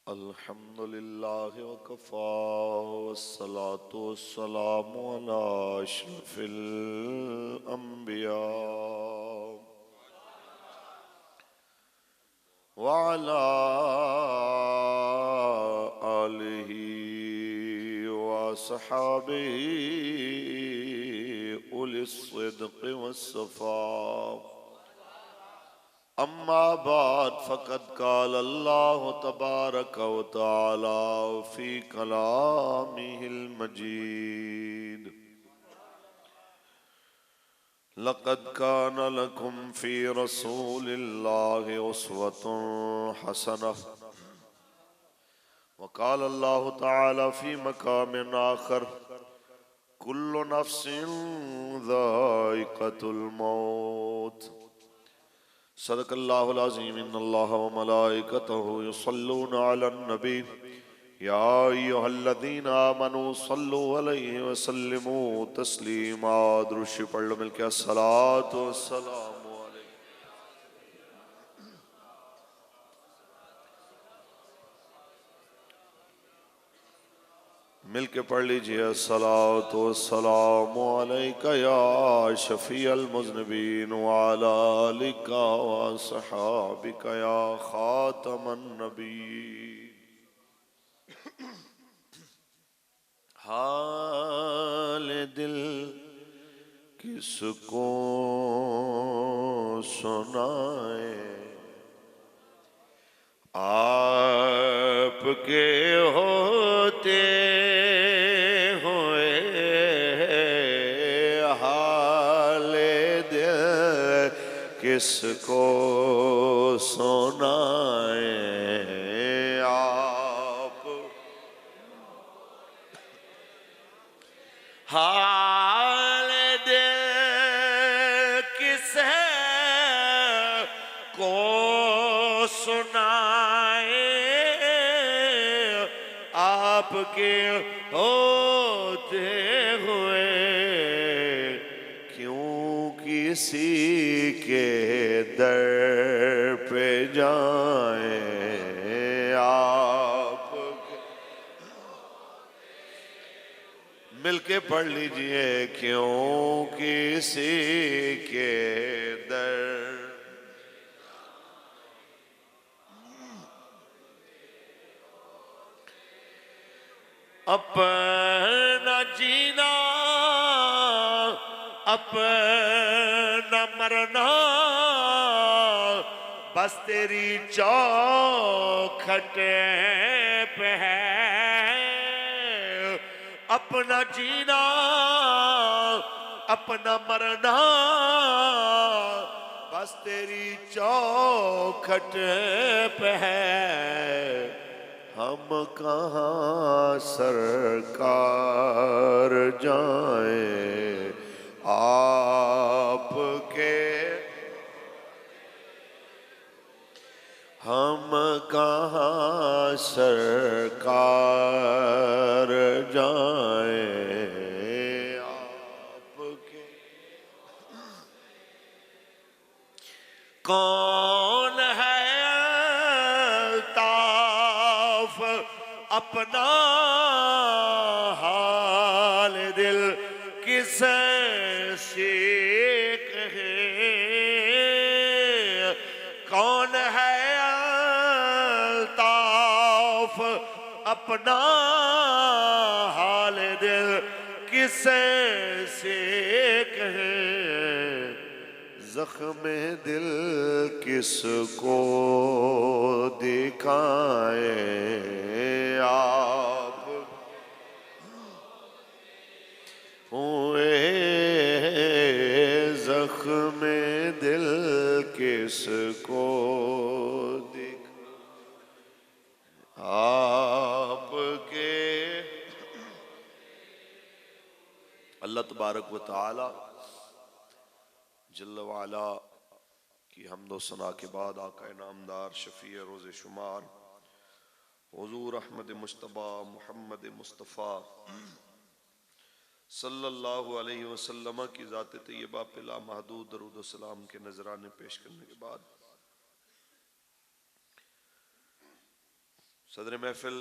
अल्हम्दुलिल्लाह वकफ़ा वस्सलातु वस्सलामु अला अशरफिल अंबिया व अला आलिहि व अस्हाबिहि उलिस सिद्क़ि वस्सफ़ा। अम्मा बाद फ़क़द क़ाल अल्लाहु तबारक व तआला फ़ी कलामिहिल मजीद लक़द कान लकुम फ़ी रसूलिल्लाहि उस्वतुन हसनह व क़ाल अल्लाहु तआला फ़ी मक़ामिन आख़र कुल्लु नफ़्सिन ज़ाइक़तुल मौत। सदक़ल्लाहुल अज़ीम। इन्नल्लाह व मलाइकतहु युसल्लूना अलन नबी या अय्युहल्लज़ीना आमनू सल्लु अलैहि व सल्लिमू तस्लीमा। दुरूद पढ़ लो मिलके अस्सलातु वस्सलामु अलैहि। मिलके पढ़ लीजिए अस्सलातु वस्सलामु अलैका या शफ़ीअल मुज़निबीन व अला आलिका व अस्हाबिका या ख़ातमन नबीय्यीन। हाल दिल किसको सुनाए आपके होते हुए हाल दिल किसको सुनाए आप हाल दिल किसे को सुनाए आपके होते हुए क्यों किसी के दर पे जाए आप मिलके पढ़ लीजिए क्यों किसी के दर अपना जीना अपना मरना बस तेरी चौखट पे है। अपना जीना अपना मरना बस तेरी चौखट पे है। हम कहाँ सरकार जाएं आपके हम कहाँ सरकार जाएं आपके। कौन है अल्ताफ अपना हाल दिल किसे सीख है। कौन है अल्ताफ अपना हाल दिल किसे सीख है। ज़ख्म दिल किसको दिखाए आप हुए ज़ख्म दिल किसको दिख आपके। अल्लाह तबारक व तआला जल्ल व अला की हम्द व सना के बाद आका नामदार शफ़ी रोज़ शुमार हुज़ूर अहमद मुश्तबा मुहम्मद मुस्तफ़ा सल्लल्लाहु अलैहि वसल्लम की ज़ात तैयबा पे लामहदूद दरूद व सलाम के नजराने पेश करने के बाद सदर महफिल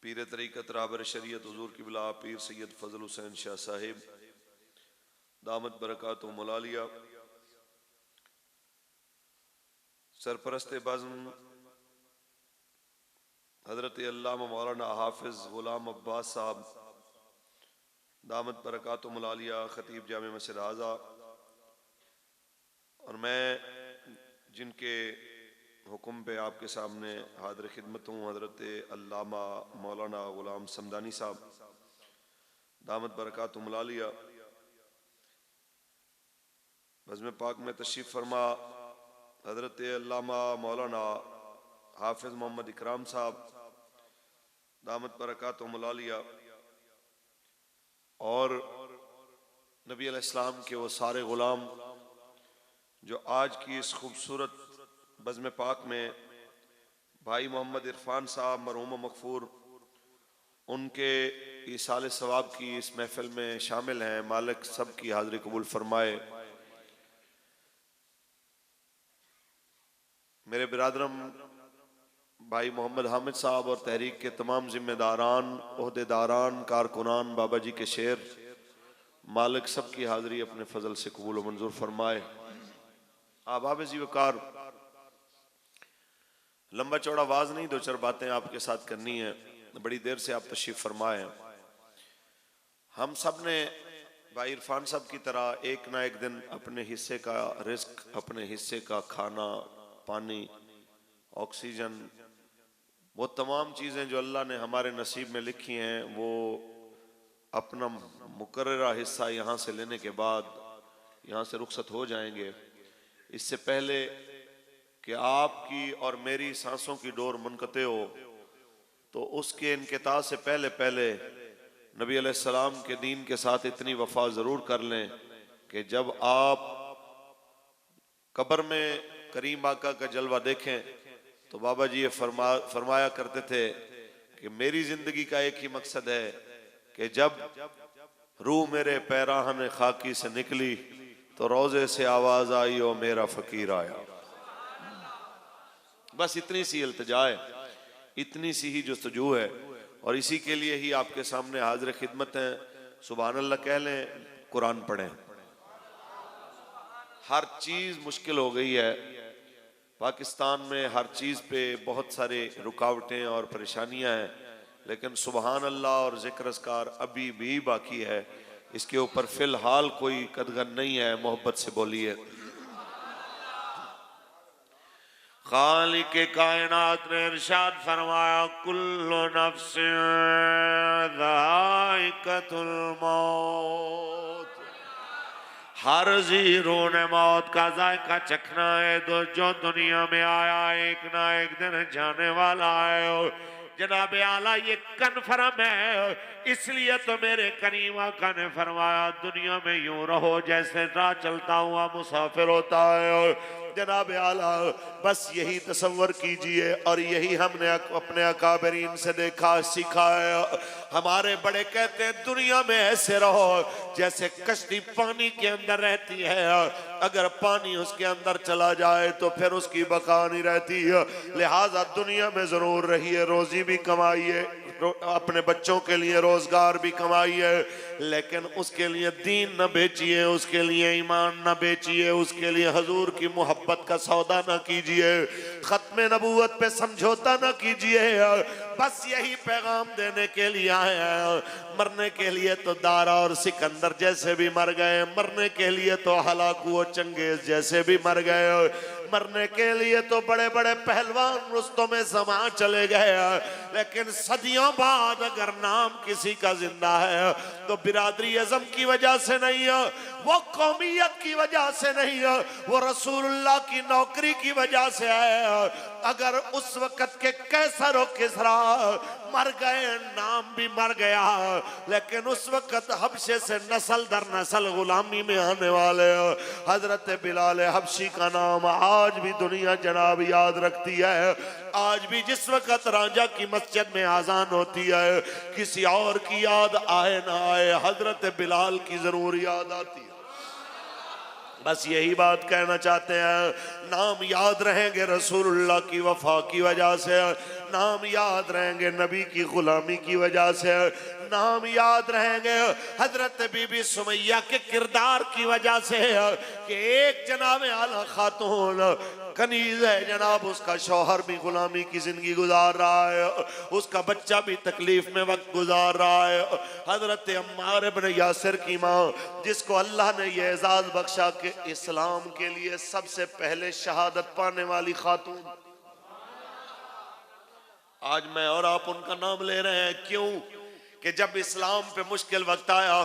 पीर तरीक़त राबर शरीयत हुजूर किबला पीर सैयद फजल हुसैन शाह साहिब दामत बरकातुहुम मुलालिया, सरपरस्त बज़्म हज़रत अल्लामा मौलाना हाफिज़ ग़ुलाम अब्बास साहब दामत बरकातुहुम मुलालिया, ख़तीब जामे मस्जिद आज़ा, और मैं जिनके हुक्म पे आपके सामने हाज़िर खिदमत हूँ, हज़रत अल्लामा मौलाना ग़ुलाम समदानी साहब दामत बरकातुहुम मुलालिया, बज़्म पाक में तशरीफ़ फरमा हज़रत अल्लामा मौलाना हाफिज़ मोहम्मद इकराम साहब दामत बरकातुहुम मुलालिया, और नबी अलैहिस्सलाम के वो सारे ग़ुलाम जो आज की इस खूबसूरत बज़्म पाक में भाई मोहम्मद इरफान साहब मरहूम मग़फ़ूर उनके ईसाल सवाब की इस महफ़िल में शामिल हैं। मालिक सब की हाज़िरी कबूल फरमाए। मेरे बिरादरम भाई मोहम्मद हामिद साहब और तहरीक के तमाम जिम्मेदारान, ओहदेदारान, कारकुनान, बाबा जी के शेर, मालिक सब की हाज़िरी अपने फ़ज़ल से कबूल व मंजूर फरमाए। आबाब जी वकार, लंबा चौड़ा वाज नहीं, दो चार बातें आपके साथ करनी है। बड़ी देर से आप तशरीफ़ फरमाए हैं। हम सब ने भाई इरफान साहब की तरह एक ना एक दिन अपने हिस्से का रिस्क, अपने हिस्से का खाना पानी, ऑक्सीजन, वो तमाम चीज़ें जो अल्लाह ने हमारे नसीब में लिखी हैं, वो अपना मुकर्ररा हिस्सा यहाँ से लेने के बाद यहाँ से रुखसत हो जाएंगे। इससे पहले कि आपकी और मेरी सांसों की डोर मुनक़ते हो, तो उसके इनक़िता से पहले पहले नबी अलैहिस्सलाम के दीन के साथ इतनी वफा ज़रूर कर लें कि जब आप कब्र में करीम आका का जलवा देखें तो बाबा जी ये फरमाया करते थे कि मेरी ज़िंदगी का एक ही मकसद है कि जब रूह मेरे पैराहन खाकी से निकली तो रोज़े से आवाज़ आई ओ मेरा फ़कीर आया। बस इतनी सी इल्तिजा है, इतनी सी ही जुस्तजू है, और इसी के लिए ही आपके सामने हाज़िर खिदमत हैं। सुभान अल्लाह कह लें, कुरान पढ़ें। हर चीज़ मुश्किल हो गई है पाकिस्तान में, हर चीज़ पे बहुत सारे रुकावटें और परेशानियां हैं, लेकिन सुभान अल्लाह और ज़िक्र अस्कार अभी भी बाकी है। इसके ऊपर फ़िलहाल कोई कदगन नहीं है। मोहब्बत से बोलिए। खालिक़े कायनात ने इरशाद फरमाया, कुल्लु नफ्सिन ज़ाइक़तुल मौत, हर ज़ीरो ने मौत का जायका चखना है। जो दुनिया में आया एक ना एक दिन जाने वाला है। जनाब आला ये कन्फर्म है, इसलिए तो मेरे करीम आका ने फरमाया दुनिया में यूं रहो जैसे राह चलता हुआ मुसाफिर होता है। जनाब आला बस यही तसव्वुर कीजिए, और यही हमने अपने अकाबरीन से देखा सीखा है। हमारे बड़े कहते हैं दुनिया में ऐसे रहो जैसे कश्ती पानी के अंदर रहती है, अगर पानी उसके अंदर चला जाए तो फिर उसकी बका नहीं रहती है। लिहाजा दुनिया में जरूर रहिए, रोजी भी कमाइए, अपने बच्चों के लिए रोजगार भी कमाइए, लेकिन उसके लिए दीन न बेचिए, उसके लिए ईमान न बेचिए, उसके लिए हजूर की मोहब्बत का सौदा न कीजिए, खत्म नबूवत पे समझौता न कीजिए। बस यही पैगाम देने के लिए आए हैं। मरने के लिए तो दारा और सिकंदर जैसे भी मर गए, मरने के लिए तो हलाकू और चंगेज जैसे भी मर गए, मरने के लिए तो बड़े बड़े पहलवान रुस्तों में जमा चले गए, लेकिन सदियों बाद अगर नाम किसी का जिंदा है तो बिरादरी अज़म की वजह से नहीं है, वो कौमियत की वजह से नहीं है, वो रसूलुल्लाह की नौकरी की वजह से है। अगर उस वक़्त के कैसर और किसरा मर गए, नाम भी मर गया, लेकिन उस वक़्त हबशे से नस्ल दर नस्ल गुलामी में आने वाले हजरत बिलाल हबशी का नाम आज भी दुनिया जनाब याद रखती है। आज भी जिस वक़्त राजा की मस्जिद में आजान होती है, किसी और की याद आए ना आए, हजरत बिलाल की जरूर याद आती है। बस यही बात कहना चाहते हैं, नाम याद रहेंगे रसूलुल्लाह की वफा की वजह से, नाम याद रहेंगे नबी की गुलामी की वजह से, नाम याद रहेंगे हजरत बीबी सुमैया के किरदार की वजह से कि एक जनाब आला खातून कनीज है जनाब, उसका शौहर भी गुलामी की जिंदगी गुजार रहा है, उसका बच्चा भी तकलीफ में वक्त गुजार रहा है। हजरत अम्मार इब्न यासिर की माँ, जिसको अल्लाह ने यह एजाज बख्शा कि इस्लाम के लिए सबसे पहले शहादत पाने वाली खातून, आज मैं और आप उनका नाम ले रहे हैं। क्यों कि जब इस्लाम पे मुश्किल वक्त आया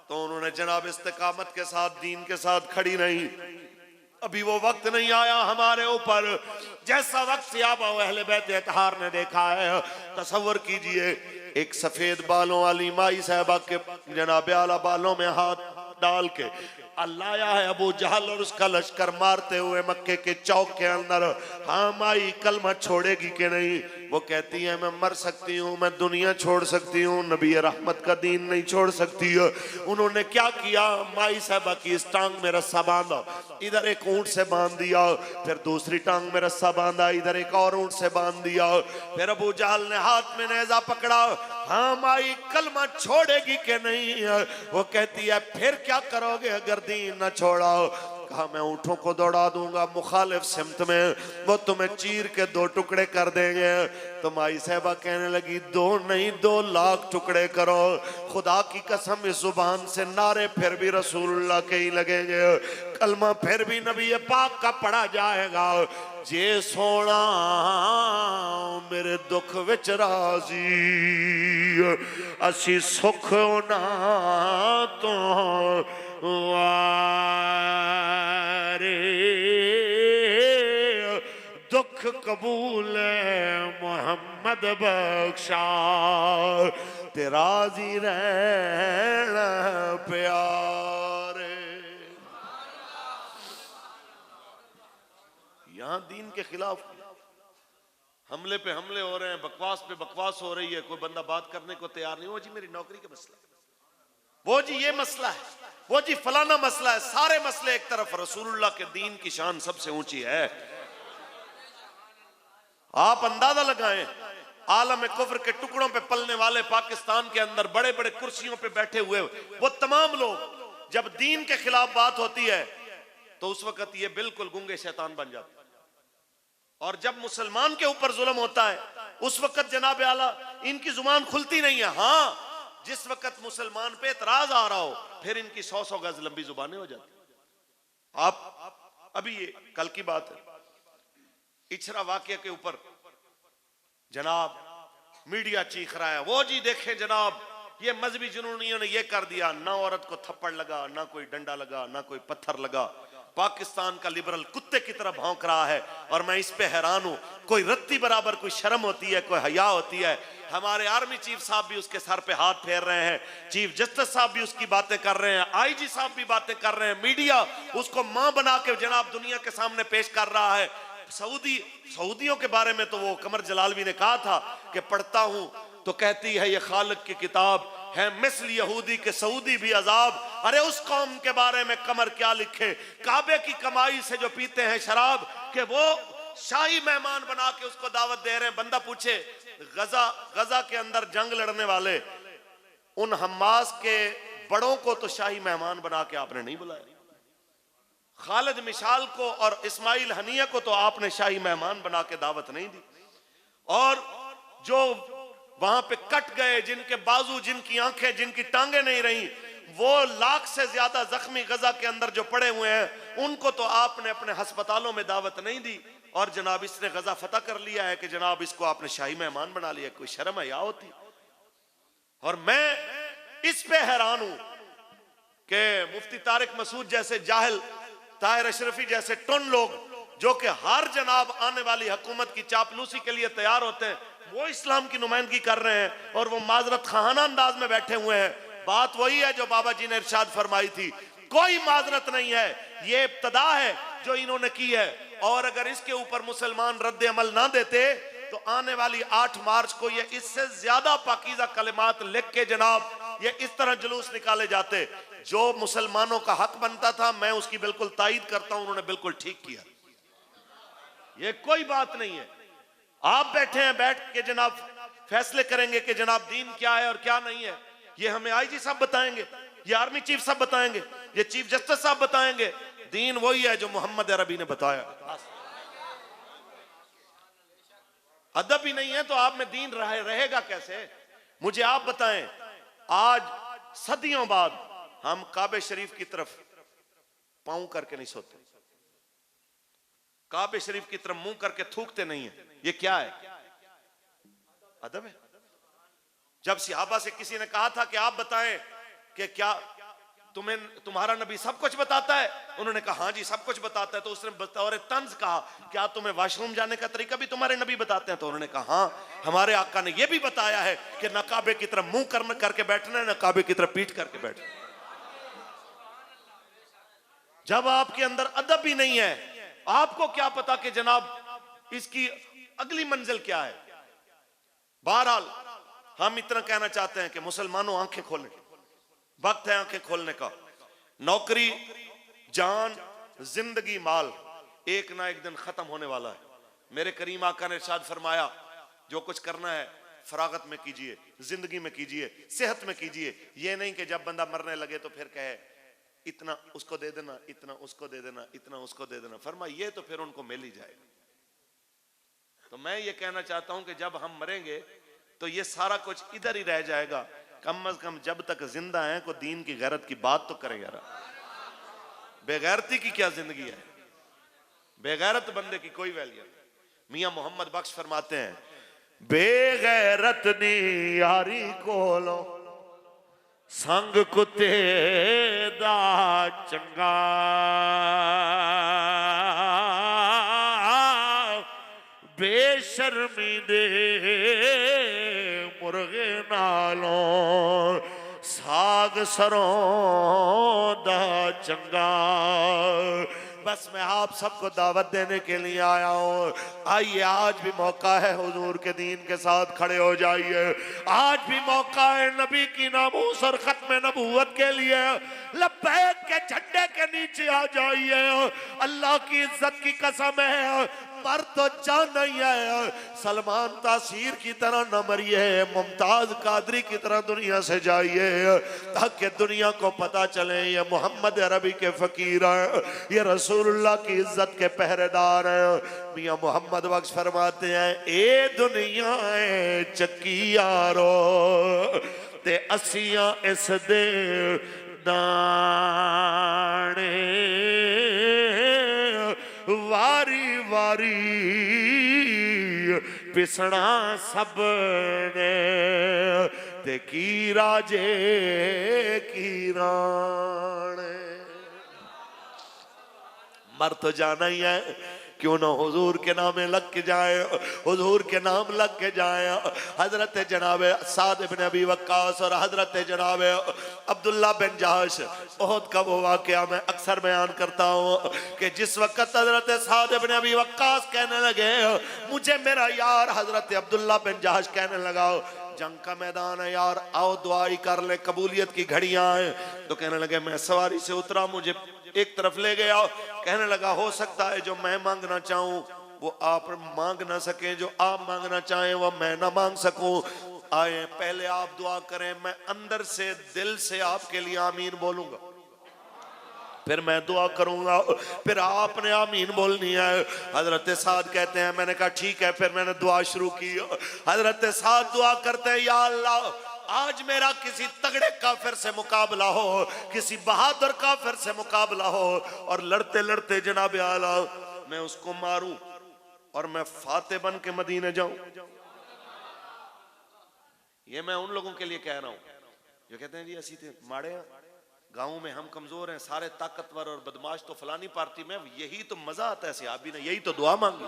तो उन्होंने जनाब इस्तिकामत के साथ, दीन के साथ खड़ी रही। अभी वो वक्त नहीं आया हमारे ऊपर जैसा वक्त सहाबा व अहले बैत अतहार ने देखा है। तसव्वुर कीजिए, एक सफेद बालों वाली माई साहबा के जनाब आला बालों में हाथ डाल के अल्लाह है अबू जहल और उसका लश्कर मारते हुए मक्के के चौक के अंदर। हाँ माई कलमा छोड़ेगी कि नहीं? वो कहती है मैं मर सकती हूँ, मैं दुनिया छोड़ सकती हूँ, नबी रहमत का दीन नहीं छोड़ सकती है। उन्होंने क्या किया, माई साहबा की इस टांग में रस्सा बांधा, इधर एक ऊंट से बांध दिया, फिर दूसरी टांग में रस्सा बांधा, इधर एक और ऊंट से बांध दिया। फिर अबू जहल ने हाथ में नेजा पकड़ा, हाँ माई कलमा छोड़ेगी कि नहीं? वो कहती है फिर क्या करोगे अगर दीन न छोड़ा? कहा मैं ऊँटों को दौड़ा दूंगा मुखालिफ सिमत में, वो तुम्हें चीर के दो टुकड़े कर देंगे। तो माई साहबा कहने लगी दो नहीं 2 लाख टुकड़े करो, खुदा की कसम इस जुबान से नारे फिर भी रसूलुल्लाह के ही लगेंगे, कलमा फिर भी नबी पाक का पढ़ा जाएगा। जे सोना मेरे दुख विच राजी, असी सुख ना तो वारे, दुख कबूल मोहम्मद बख्शा, ते राजी रहना प्यारे। यहां दीन के खिलाफ हमले पे हमले हो रहे हैं, बकवास पे बकवास हो रही है, कोई बंदा बात करने को तैयार नहीं। वो जी मेरी नौकरी का मसला है, वो जी ये मसला है, वो जी फलाना मसला है। सारे मसले एक तरफ, रसूलुल्लाह के दीन की शान सबसे ऊंची है। आप अंदाजा लगाएं, आलम कुफ्र के टुकड़ों पे पलने वाले पाकिस्तान के अंदर बड़े बड़े कुर्सियों पे बैठे हुए वो तमाम लोग, जब दीन के खिलाफ बात होती है तो उस वक्त ये बिल्कुल गूंगे शैतान बन जाते, और जब मुसलमान के ऊपर जुल्म होता है उस वक्त जनाब आला इनकी जुबान खुलती नहीं है। हाँ, जिस वक्त मुसलमान पे एतराज आ रहा हो फिर इनकी 100 गज लंबी जुबानें हो जाती। आप अभी ये कल की बात है, इछरा वाकये के ऊपर जनाब मीडिया चीख रहा है, वो जी देखें जनाब ये मजहबी जुनूनियों ने ये कर दिया, ना औरत को थप्पड़ लगा, ना कोई डंडा लगा, ना कोई पत्थर लगा। पाकिस्तान का लिबरल कुत्ते की तरह भौंक रहा है और मैं इस पे हैरान हूं। कोई रत्ती बराबर कोई शर्म होती है, कोई हया होती है? हमारे आर्मी चीफ साहब भी उसके सर पे हाथ फेर रहे हैं, चीफ जस्टिस साहब भी उसकी बातें कर रहे हैं, आईजी साहब भी बातें कर रहे हैं, मीडिया उसको मां बना के जनाब दुनिया के सामने पेश कर रहा है। सऊदियों के बारे में तो वो कमर जलालवी ने कहा था कि पढ़ता हूं तो कहती है ये खालिक की किताब है, मिस्ल यहूदी के सऊदी भी अजाब। अरे उस कौम के बारे में कमर क्या लिखे, काबे की कमाई से जो पीते हैं शराब, कि वो शाही मेहमान बना के उसको दावत दे रहे हैं। बंदा पूछे गजा के अंदर जंग लड़ने वाले उन हमास के बड़ों को तो शाही मेहमान बना के आपने नहीं बुलाया, खालिद मिशाल को और इस्माइल हनिया को तो आपने शाही मेहमान बना के दावत नहीं दी, और जो वहां पे कट गए, जिनके बाजू, जिनकी आंखें, जिनकी टांगे नहीं रही, वो लाख से ज्यादा जख्मी गजा के अंदर जो पड़े हुए हैं, उनको तो आपने अपने अस्पतालों में दावत नहीं दी, और जनाब इसने गजा फतह कर लिया है कि जनाब इसको आपने शाही मेहमान बना लिया। कोई शर्म है या होती? और मैं इस पे हैरान हूं कि मुफ्ती तारिक मसूद जैसे जाहिल, ताहिर अशरफी जैसे टुन लोग जो कि हर जनाब आने वाली हुकूमत की चापलूसी के लिए तैयार होते हैं, वो इस्लाम की नुमाइंदगी कर रहे हैं और वो माजरत खाना अंदाज में बैठे हुए हैं। बात वही है जो बाबा जी ने इरशाद फरमाई थी, कोई माजरत नहीं है, ये इब्तदा है जो इन्होंने की है, और अगर इसके ऊपर मुसलमान रद्द अमल ना देते तो आने वाली 8 मार्च को ये इससे ज्यादा पाकीज़ा कलिमात लिख के जनाब ये इस तरह जुलूस निकाले जाते। जो मुसलमानों का हक बनता था मैं उसकी बिल्कुल तायीद करता हूं, उन्होंने बिल्कुल ठीक किया। ये कोई बात नहीं है। आप बैठे हैं, बैठ के जनाब फैसले करेंगे कि जनाब दीन क्या है और क्या नहीं है। ये हमें आईजी साहब बताएंगे, ये आर्मी चीफ साहब बताएंगे, ये चीफ जस्टिस साहब बताएंगे। दीन वही है जो मोहम्मद अरबी ने बताया। अदब ही नहीं है तो आप में दीन रहेगा कैसे? मुझे आप बताएं, आज सदियों बाद हम काबे शरीफ की तरफ पांव करके नहीं सोते, काबे शरीफ की तरफ मुंह करके थूकते नहीं है। ये क्या है? अदब है। जब सहाबा से किसी ने कहा था कि आप बताएं कि क्या तुम्हारा नबी सब कुछ बताता है, उन्होंने कहा हाँ जी सब कुछ बताता है, तो उसने बतौर तंज कहा क्या तुम्हें वॉशरूम जाने का तरीका भी तुम्हारे नबी बताते हैं? तो उन्होंने कहा हाँ, हमारे आका ने यह भी बताया है कि न काबे की तरफ मुंह करके बैठना है, न काबे की तरफ पीठ करके बैठना। जब आपके अंदर अदब ही नहीं है, आपको क्या पता कि जनाब इसकी अगली मंजिल क्या है। बहरहाल हम इतना कहना चाहते हैं कि मुसलमानों आंखें खोलें, वक्त है आंखें खोलने का। नौकरी, जान, जिंदगी, माल एक ना एक दिन खत्म होने वाला है। मेरे करीम आका ने इरशाद फरमाया जो कुछ करना है फरागत में कीजिए, जिंदगी में कीजिए, सेहत में कीजिए। ये नहीं कि जब बंदा मरने लगे तो फिर कहे इतना उसको दे देना, इतना उसको दे देना, इतना उसको दे देना। फरमाया ये तो फिर उनको मिल ही जाएगा। तो मैं ये कहना चाहता हूं कि जब हम मरेंगे तो ये सारा कुछ इधर ही रह जाएगा। कम से कम जब तक जिंदा हैं को दीन की गैरत की बात तो करें यार। बेगैरती की क्या जिंदगी है? बेगैरत बंदे की कोई वैल्यू नहीं। मियां मोहम्मद बख्श फरमाते हैं बेगैरत नी यारी कोलो संग कुत्ते दा चंगा, बेशर्मी दे मुर्गे नालों साग सरों दा चंगा। बस मैं आप सबको दावत देने के लिए आया हूँ। आइए आज भी मौका है, हुजूर के दीन के साथ खड़े हो जाइए। आज भी मौका है नबी की नामूस और खत्म नबूवत के लिए लब्बैक के झंडे के नीचे आ जाइए। अल्लाह की इज्जत की कसम है, मर तो जाना ही है। सलमान तासीर की तरह न मरिए, मुमताज कादरी की तरह दुनिया से जाइए, ताकि दुनिया को पता चले ये मोहम्मद अरबी के फकीर हैं, ये रसूलुल्लाह की इज्जत के पहरेदार हैं। मियां मोहम्मद बख्श फरमाते हैं ए दुनिया चक्की यारो ते असियां इस दे दाने वारी वारी पिसना सब ने ते की राजे की राणे। मर तो जाना ही है, क्यों ना हुजूर के नाम लग के जाए, हुजूर के नाम लग के जाए। हजरत जनाब साद बिन अबी वक्कास और हजरत जनाब अब्दुल्ला बिन जहश ओहद का वो वाकया मैं अक्सर बयान करता हूँ कि जिस वक्त हजरत साद बिन अबी वक्कास कहने लगे मुझे मेरा यार हजरत अब्दुल्ला बिन जहश कहने लगा जंग का मैदान है यार, आओ दुआई कर ले, कबूलियत की घड़ियां हैं। तो कहने लगे मैं सवारी से उतरा, मुझे एक तरफ ले गया, कहने लगा हो सकता है जो मैं मांगना चाहूं वो आप मांग ना सके, जो आप मांगना चाहें वो मैं ना मांग सकूं। आए पहले आप दुआ करें, मैं अंदर से दिल से आपके लिए आमीन बोलूंगा, फिर मैं दुआ करूंगा, फिर आपने आमीन बोलनी है। हजरत साद कहते हैं मैंने कहा ठीक है, फिर मैंने दुआ शुरू की। हजरत साद दुआ करते हैं या अल्लाह आज मेरा किसी तगड़े काफिर से मुकाबला हो, किसी बहादुर काफिर से मुकाबला हो और लड़ते लड़ते जनाब आला मैं उसको मारूं और मैं फाते बन के मदीने जाऊं। ये मैं उन लोगों के लिए कह रहा हूं जो कहते हैं जी असी थे माड़े हैं, गांव में हम कमजोर हैं, सारे ताकतवर और बदमाश तो फलानी पार्टी में। यही तो मजा आता है सहाबी ने, यही तो दुआ मांगी।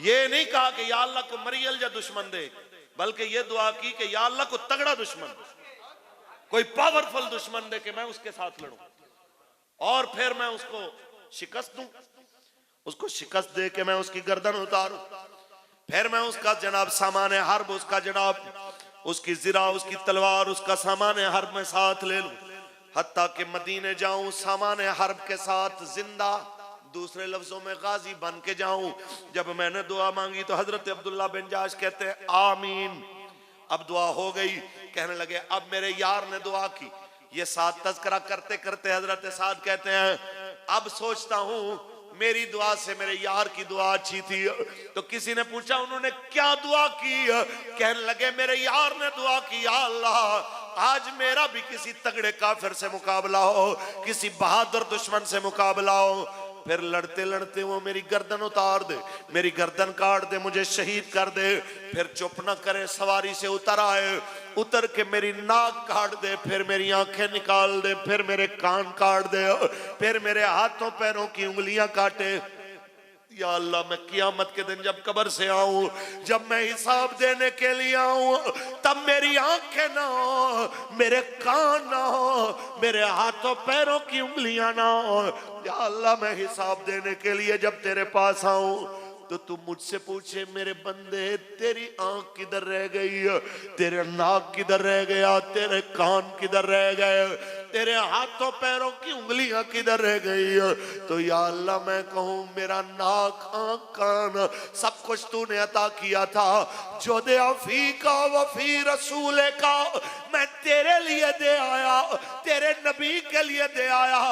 ये नहीं कहा कि या अल्लाह को मरियल या दुश्मन दे, बल्कि ये दुआ की कि या अल्लाह को तगड़ा दुश्मन, कोई पावरफुल दुश्मन दे कि मैं उसके साथ लड़ूं और फिर मैं उसको शिकस्त दूं, उसको शिकस्त दे के मैं उसकी गर्दन उतारूं, फिर मैं उसका जनाब सामान हर्ब, उसका जनाब उसकी जिरा, उसकी तलवार, उसका सामान हर्ब में साथ ले लूं। हत्ता कि मदीने जाऊं सामान हर्ब के साथ जिंदा, दूसरे लफ्जों में गाजी बन के जाऊं। जब मैंने दुआ मांगी तो हजरत अब्दुल्ला बिन जाश कहते हैं आमीन। अब दुआ हो गई। कहने लगे अब मेरे यार ने दुआ की। ये साथ तज़किरा करते करते हजरत साद कहते हैं अब सोचता हूं मेरी दुआ से मेरे यार की दुआ अच्छी थी। तो किसी ने पूछा उन्होंने क्या दुआ की? कहने लगे मेरे यार ने दुआ की, या अल्लाह आज मेरा भी किसी तगड़े काफिर से मुकाबला हो, किसी बहादुर दुश्मन से मुकाबला हो, फिर लड़ते लड़ते वो मेरी गर्दन उतार दे, मेरी गर्दन काट दे, मुझे शहीद कर दे। फिर चुप न करे, सवारी से उतर आए, उतर के मेरी नाक काट दे, फिर मेरी आंखें निकाल दे, फिर मेरे कान काट दे, फिर मेरे हाथों पैरों की उंगलियां काटे। या अल्लाह मैं कियामत के दिन जब कब्र से आऊं, जब मैं हिसाब देने के लिए आऊं, तब मेरी आंखें ना हो, मेरे कान ना हो, मेरे हाथों पैरों की उंगलियां ना हो। या अल्लाह मैं हिसाब देने के लिए जब तेरे पास आऊं तो तू मुझसे पूछे मेरे बंदे तेरी आंख किधर रह गई, तेरे नाक किधर रह गया, तेरे कान किधर रह गए, तेरे हाथों पैरों की उंगलियां किधर रह गई। तो या अल्लाह मैं कहूं मेरा नाक आंख कान सब कुछ तूने अता किया था। जो दे फी का वफी रसूल का मैं तेरे लिए दे आया, तेरे नबी के लिए दे आया।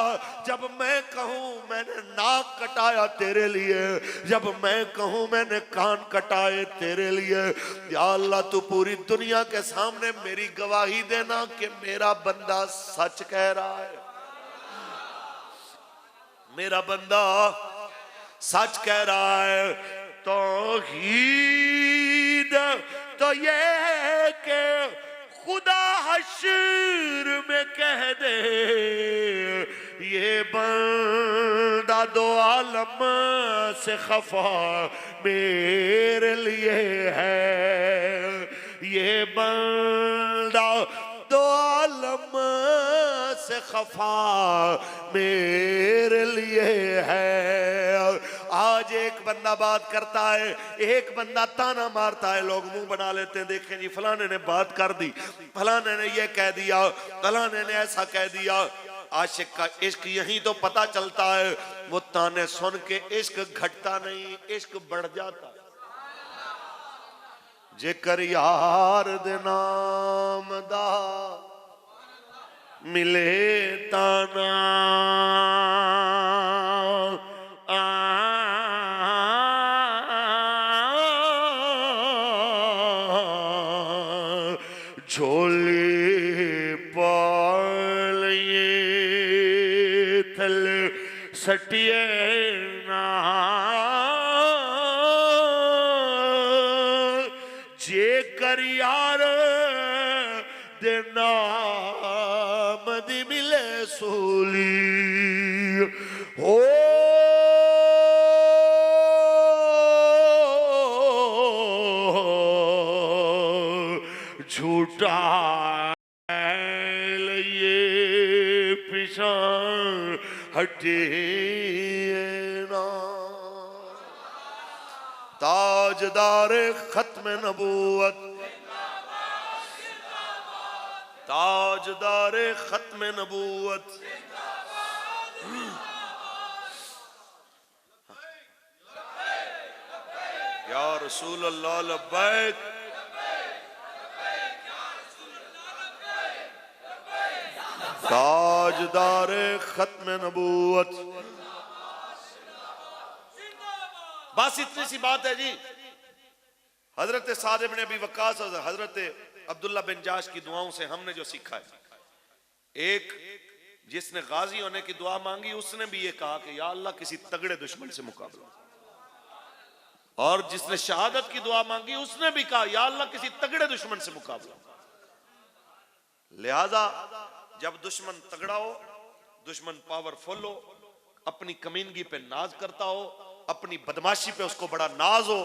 जब मैं कहूं मैंने नाक कटाया तेरे लिए, जब मैं कहूं मैंने कान कटाए तेरे लिए। या अल्लाह तू पूरी दुनिया के सामने मेरी गवाही देना कि मेरा बंदा सच कह रहा है, मेरा बंदा सच कह रहा है। तौहीद तो ये है कि खुदा हश्र में कह दे ये बंदा दो आलम से खफा मेरे लिए है, ये बंदा दो आलम से खफा मेरे लिए है। आज एक बंदा बात करता है, एक बंदा ताना मारता है, लोग मुंह बना लेते हैं, देखें जी फलाने ने बात कर दी, फलाने ने ये कह दिया, फलाने ने ऐसा कह दिया। आशिक का इश्क यही तो पता चलता है, वो ताने सुन के इश्क घटता नहीं, इश्क बढ़ जाता। जेकर यार दे नाम दा मिले ताना झोली पालिए थल सटिए ना, जेकर यार दे नाम दी मिले सूली हो। झूठा लिए पिछा हटे ना। ताजदार खत्म नबूवत, ताजदार खत्म नबूवत, या रसूल अल्लाह लब्बैक, ताजदार खत्म नबूवत। बस इतनी सी बात है जी। हजरत साद इब्न अबी वक्कास और हजरत अब्दुल्ला बिन जाश की दुआओं से हमने जो सीखा है, एक जिसने गाजी होने की दुआ मांगी उसने भी ये कहा कि या अल्लाह किसी तगड़े दुश्मन से मुकाबला, और जिसने शहादत की दुआ मांगी उसने भी कहा या अल्लाह किसी तगड़े दुश्मन से मुकाबला। लिहाजा जब दुश्मन तगड़ा हो, दुश्मन पावरफुल हो, अपनी कमीनगी पे नाज करता हो, अपनी बदमाशी पे उसको बड़ा नाज हो,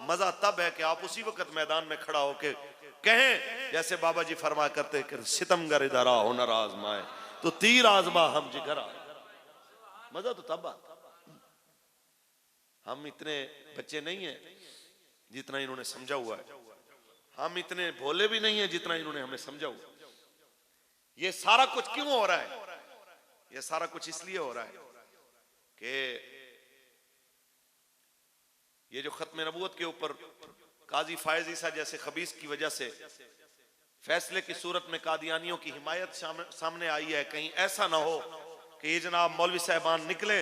मजा तब है कि आप उसी वक्त मैदान में खड़ा होके कहें जैसे बाबा जी फरमाया करते कि सितमगर इधरा हुनर आजमाए तो तीर आजमा हम जिगरा। मजा तो तब आता। हम इतने बच्चे नहीं हैं जितना इन्होंने समझा हुआ है, हम इतने भोले भी नहीं हैं जितना इन्होंने हमें समझा हुआ। ये सारा कुछ क्यों हो रहा है? ये सारा कुछ इसलिए हो रहा है कि ये जो खत्म नबूवत के ऊपर काजी फायज ईसा जैसे खबीस की वजह से फैसले की सूरत में कादियानियों की हिमायत सामने आई है, कहीं ऐसा ना हो कि ये जनाब मौलवी साहबान निकले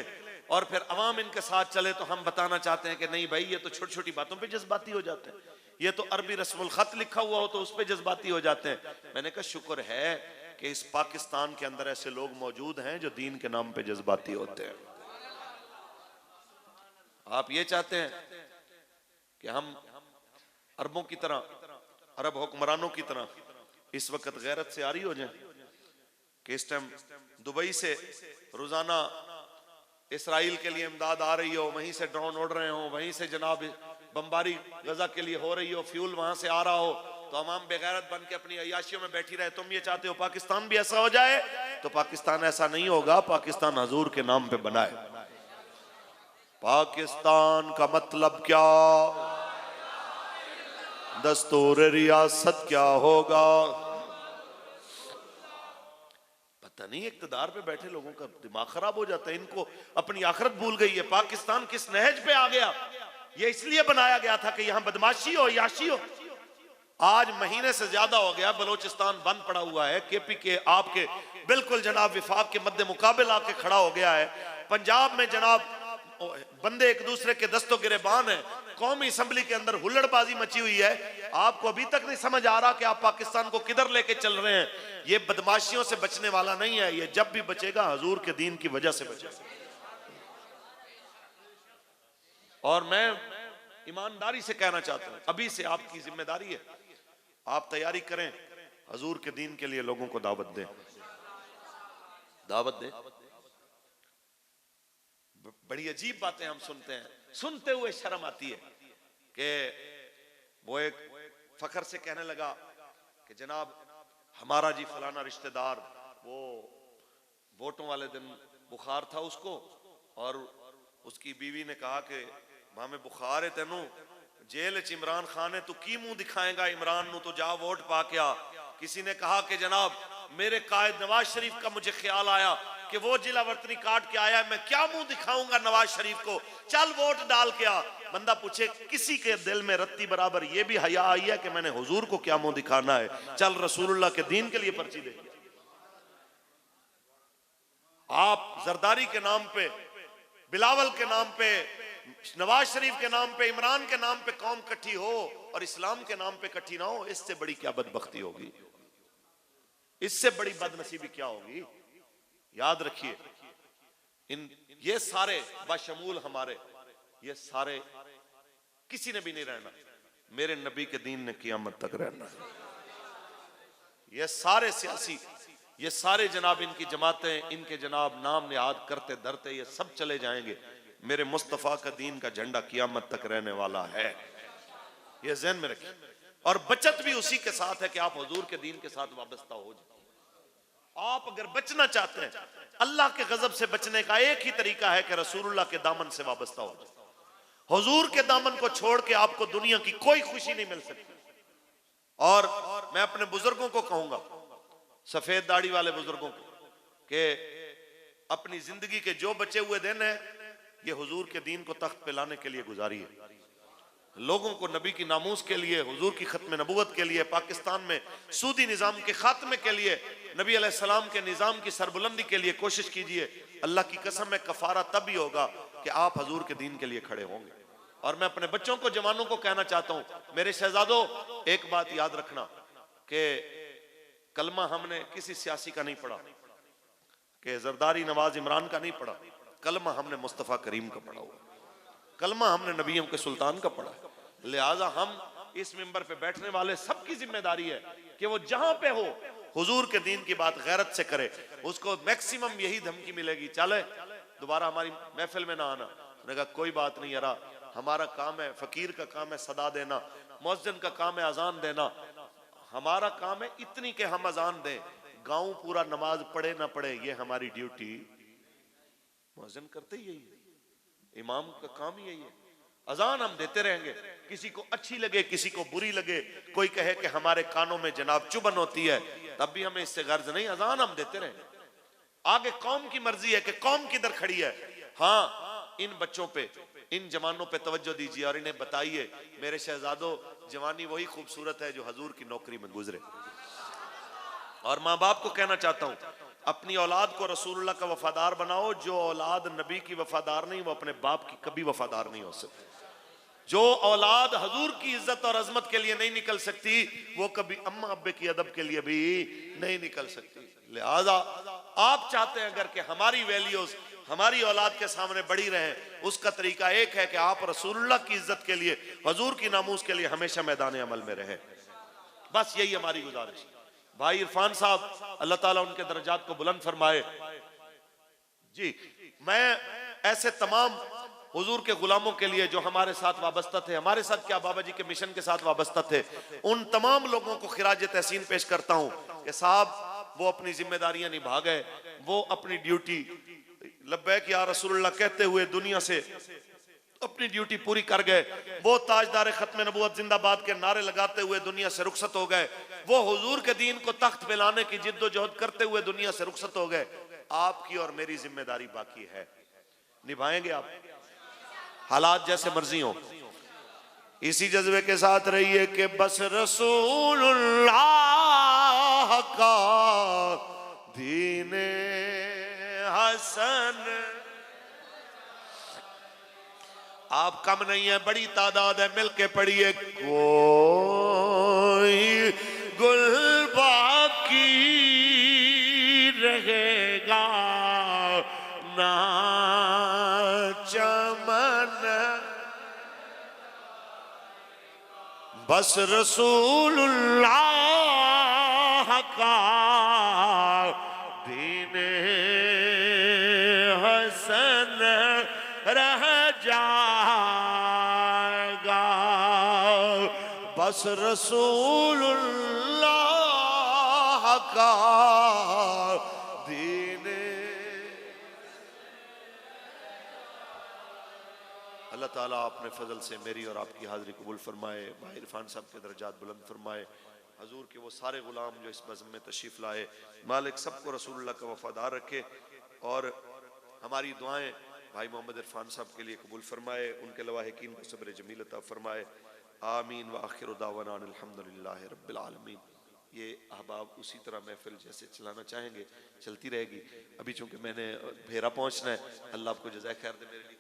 और फिर अवाम इनके साथ चले। तो हम बताना चाहते हैं कि नहीं भाई, ये तो छोटी छोटी बातों पे जज्बाती हो जाते हैं। ये तो अरबी रस्मुल खत लिखा हुआ हो तो उस पर जज्बाती हो जाते हैं। मैंने कहा शुक्र है कि इस पाकिस्तान के अंदर ऐसे लोग मौजूद हैं जो दीन के नाम पे जज्बाती होते हैं। आप ये चाहते हैं कि हम अरबों की तरह, अरब हुक्मरानों की तरह इस वक्त गैरत से आरी हो जाएं कि इस टाइम दुबई से रोजाना इसराइल के लिए इमदाद आ रही हो, वहीं से ड्रोन उड़ रहे हो, वहीं से जनाब बमबारी गजा के लिए हो रही हो, फ्यूल वहां से आ रहा हो, तो अवाम बेगैरत बन के अपनी अय्याशियों में बैठी रहे। तुम ये चाहते हो पाकिस्तान भी ऐसा हो जाए? तो पाकिस्तान ऐसा नहीं होगा। पाकिस्तान हजूर के नाम पे बना है। पाकिस्तान का मतलब क्या, दस्तूर रियासत क्या होगा? पता नहीं, इक्तदार पे बैठे लोगों का दिमाग खराब हो जाता है। इनको अपनी आखिरत भूल गई है। पाकिस्तान किस नहज पे आ गया? ये इसलिए बनाया गया था कि यहां बदमाशी हो, याशी हो। आज महीने से ज्यादा हो गया बलोचिस्तान बंद पड़ा हुआ है। केपी के आपके बिल्कुल जनाब विफाक के मद्दे मुकाबले आके खड़ा हो गया है। पंजाब में जनाब बंदे एक दूसरे के दस्तों गिरेबान है। कौमी असम्बली के अंदर हुल्लड़बाजी मची हुई है। आपको अभी तक नहीं समझ आ रहा कि आप पाकिस्तान को किधर लेके चल रहे हैं। ये बदमाशियों से बचने वाला नहीं है। ये जब भी बचेगा हजूर के दीन की वजह से बचेगा। और मैं ईमानदारी से कहना चाहता हूं, अभी से आपकी जिम्मेदारी है, आप तैयारी करें, हजूर के दीन के लिए लोगों को दावत दें, दावत दें। बड़ी अजीब बातें हम सुनते हैं, सुनते हुए शर्म आती है कि वो एक फखर से कहने लगा कि जनाब हमारा जी फलाना रिश्तेदार, वो वोटों वाले दिन बुखार था उसको, और उसकी बीवी ने कहा कि भाਵੇਂ बुखार है तेनू, जेल च इमरान खान है, तू की मुंह दिखाएगा इमरान नू, तो जा वोट पा के आ। किसी ने कहा कि जनाब मेरे कायद नवाज शरीफ का मुझे ख्याल आया कि वो जिला वर्तनी काट के आया, मैं क्या मुंह दिखाऊंगा नवाज शरीफ को, चल वोट डाल के आ। बंदा पूछे किसी के दिल में रत्ती बराबर ये भी हया आई है कि मैंने हुजूर को क्या मुंह दिखाना है, चल रसूलुल्लाह के दीन के लिए पर्ची दे। आप जरदारी के नाम पे, बिलावल के नाम पे, नवाज शरीफ के नाम पे, इमरान के नाम पे कौम इकट्ठी हो और इस्लाम के नाम पे इकट्ठी ना हो, इससे बड़ी क्या बदबख्ती होगी, इससे बड़ी बदनसीबी क्या होगी। याद रखिए, ये सारे बशमूल हमारे, ये सारे किसी ने भी नहीं रहना, मेरे नबी के दीन ने क़यामत तक रहना है। ये सारे सियासी, ये सारे जनाब इनकी जमातें, इनके जनाब नाम निहाद करते धरते ये सब चले जाएंगे। मेरे मुस्तफ़ा का दीन का झंडा क़यामत तक रहने वाला है, ये ज़हन में रखिए। और बचत भी उसी के साथ है कि आप हुजूर के दीन के साथ वाबस्ता हो जाए। आप अगर बचना चाहते हैं, अल्लाह के गजब से बचने का एक ही तरीका है कि रसूलुल्लाह के दामन से वाबस्ता हो जाए। हुजूर के दामन को छोड़ के आपको दुनिया की कोई खुशी नहीं मिल सकती। और मैं अपने बुजुर्गों को कहूंगा, सफेद दाढ़ी वाले बुजुर्गों को, कि अपनी जिंदगी के जो बचे हुए दिन है ये हुजूर के दीन को तख्त पे लाने के लिए गुजारी है। लोगों को नबी की नामूस के लिए, हुजूर की खत्म नबूवत के लिए, पाकिस्तान में सूदी निजाम के खात्मे के लिए, नबी अलैहिस्सलाम के निजाम की सरबुलंदी के लिए कोशिश कीजिए। अल्लाह की कसम है कफारा तब भी होगा कि आप हुजूर के दीन के लिए खड़े होंगे। और मैं अपने बच्चों को, जवानों को कहना चाहता हूं, मेरे शहजादों एक बात याद रखना कि कलमा हमने किसी सियासी का नहीं पढ़ा, कि जरदारी नवाज इमरान का नहीं पढ़ा, कलमा हमने मुस्तफ़ा करीम का पढ़ा हुआ, कलमा हमने नबियों के सुल्तान का पढ़ा। लिहाजा हम इस मिंबर पे बैठने वाले सबकी जिम्मेदारी है कि वो जहां पे हो हुजूर के दीन की बात गैरत से करे। उसको मैक्सिमम यही धमकी मिलेगी, चले दोबारा हमारी महफिल में ना आना। मैंने कहा कोई बात नहीं यारा, हमारा काम है, फकीर का काम है सदा देना, मुअज्जिन का काम है अजान देना, हमारा काम है इतनी के हम अजान दें, गांव पूरा नमाज पढ़े ना पढ़े ये हमारी ड्यूटी। मुअज्जिन करते ही यही है, इमाम का काम ही यही है। अजान हम देते रहेंगे, किसी को अच्छी लगे किसी को बुरी लगे, कोई कहे कि हमारे कानों में जनाब चुभन होती है, तब भी हमें इससे गर्ज नहीं, अजान हम देते रहे। आगे कौम की मर्जी है कि कौम किधर खड़ी है। हाँ, इन बच्चों पे, इन जवानों पे तवज्जो दीजिए और इन्हें बताइए मेरे शहजादों, जवानी वही खूबसूरत है जो हजूर की नौकरी में गुजरे। और माँ बाप को कहना चाहता हूँ, अपनी औलाद को रसूलुल्लाह का वफादार बनाओ। जो औलाद नबी की वफादार नहीं, वो अपने बाप की कभी वफादार नहीं हो सकती। जो औलाद हजूर की इज्जत और अजमत के लिए नहीं निकल सकती, वो कभी अम्मा अब्बे की अदब के लिए भी नहीं निकल सकती। लिहाजा आप चाहते हैं अगर कि हमारी वैल्यूज हमारी औलाद के सामने बढ़ी रहे, उसका तरीका एक है कि आप रसूलुल्लाह की इज्जत के लिए, हजूर की नामूस के लिए हमेशा मैदान अमल में रहे। बस यही हमारी गुजारिश। भाई इरफान साहब, अल्लाह ताला उनके दर्जात को बुलंद फरमाए। जी, मैं ऐसे तमाम हुजूर के गुलामों के लिए जो हमारे साथ वाबस्ता थे, हमारे साथ क्या बाबा जी के मिशन के साथ वाबस्ता थे, उन तमाम लोगों को खिराज तहसीन पेश करता हूं कि साहब वो अपनी जिम्मेदारियां निभा गए, वो अपनी ड्यूटी लब्बैक या रसूलुल्लाह कहते हुए दुनिया से अपनी ड्यूटी पूरी कर गए। वो ताजदार खत्म नबूवत जिंदाबाद के नारे लगाते हुए दुनिया से रुखसत हो गए। वो हुजूर के दीन को तख्त पे लाने की जिद्दोजहद करते हुए दुनिया से रुखसत हो गए। आपकी और मेरी जिम्मेदारी बाकी है, निभाएंगे आप, हालात जैसे मर्जी हो। इसी जज्बे के साथ रहिए कि बस रसूलुल्लाह का दीने हसन। आप कम नहीं है, बड़ी तादाद है, मिलके पढ़िए। कोई गुल बाकी रहेगा ना चमन, बस रसूलुल्लाह का दीने हसन रह जाएगा। बस रसूलुल्लाह का दीने। अल्लाह ताला अपने फजल से मेरी और आपकी हाजिरी कबूल फरमाए। भाई इरफान साहब के दर्जात बुलंद फरमाए। हजूर के वो सारे गुलाम जो इस बज़्म में तशरीफ लाए, मालिक सबको रसूलुल्लाह का वफादार रखे और हमारी दुआएं भाई मोहम्मद इरफान साहब के लिए कबूल फरमाए, उनके लवाहिकीन को सब्र जमील अता फरमाए। आमीन व आखिर दावाना अल्हम्दुलिल्लाहि रब्बिल आलमीन। ये अहबाब उसी तरह महफिल जैसे चलाना चाहेंगे चलती रहेगी। अभी चूंकि मैंने भेरा पहुंचना है, अल्लाह आपको जज़ाए खैर दे। मेरे लिए